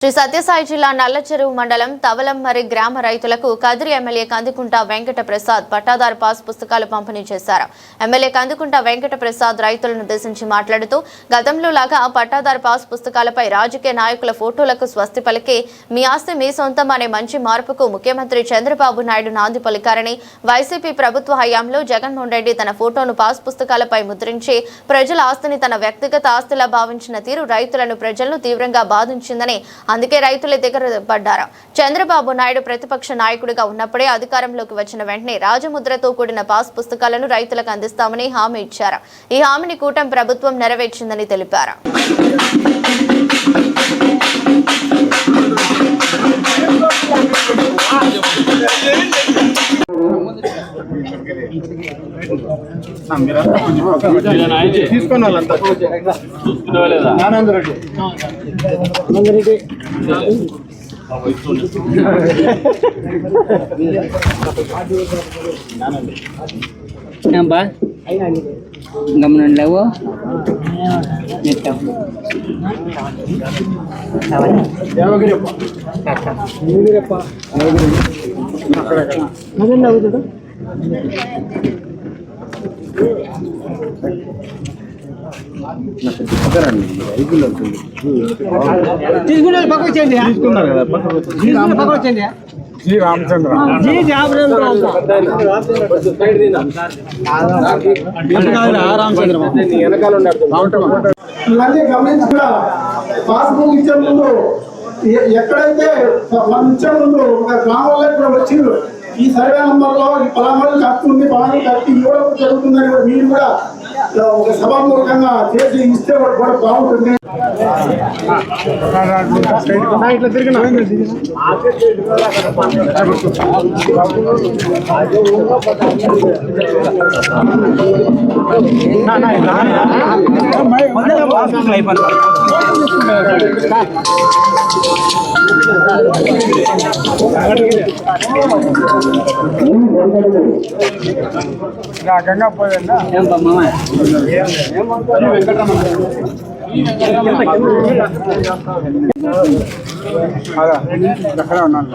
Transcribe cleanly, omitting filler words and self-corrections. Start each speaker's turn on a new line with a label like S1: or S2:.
S1: శ్రీ సత్యసాయి జిల్లా నల్లచెరువు మండలం తవలంమరి గ్రామ రైతులకు కదిరి ఎమ్మెల్యే కందుకుంట వెంకట ప్రసాద్ పట్టాదారు పాస్ పుస్తకాలు పంపిణీ చేశారు. ఎమ్మెల్యే కందుకుంట వెంకట ప్రసాద్ రైతులను ఉద్దేశించి మాట్లాడుతూ గతంలో లాగా పట్టాదారు పాస్ పుస్తకాలపై రాజకీయ నాయకుల ఫోటోలకు స్వస్తి పలికి మీ ఆస్తి మీ సొంతం అనే మంచి మార్పుకు ముఖ్యమంత్రి చంద్రబాబు నాయుడు నాంది పలికారని, వైసీపీ ప్రభుత్వ హయాంలో జగన్మోహన్ రెడ్డి తన ఫోటోను పాస్ పుస్తకాలపై ముద్రించి ప్రజల ఆస్తిని తన వ్యక్తిగత ఆస్తిలా భావించిన తీరు రైతులను ప్రజలను తీవ్రంగా బాధించిందని, అందుకే రైతుల దగ్గర పడ్డారు. చంద్రబాబు నాయుడు ప్రతిపక్ష నాయకుడిగా ఉన్నప్పుడే అధికారంలోకి వచ్చిన వెంటనే రాజముద్రతో కూడిన పాస్ పుస్తకాలను రైతులకు అందిస్తామని హామీ ఇచ్చారు. ఈ హామీని కూటమి ప్రభుత్వం నెరవేర్చిందని తెలిపారు.
S2: గమనం లేవు
S3: తీసుకున్నారు పక్క వచ్చేయండి. తీసుకున్నారు కదా పక్క వచ్చేయండి. జీ రామచంద్ర
S4: పాస్బుక్ ఇచ్చే ముందు ఎక్కడైతే మనం ఇచ్చే ముందు ఒక గ్రామంలో కూడా వచ్చిండ్రు ఈ సర్వే నంబర్లో ఈ పలామలు కడుతుంది పలామలు కట్టి ఇవ్వడం జరుగుతుందని మీరు కూడా ఒక సభాపూర్వకంగా చేసి ఇస్తే కూడా బాగుంటుంది. ఇట్లా తిరిగిన గంగా పోయిందా ఎక్కడ ఉన్నాను.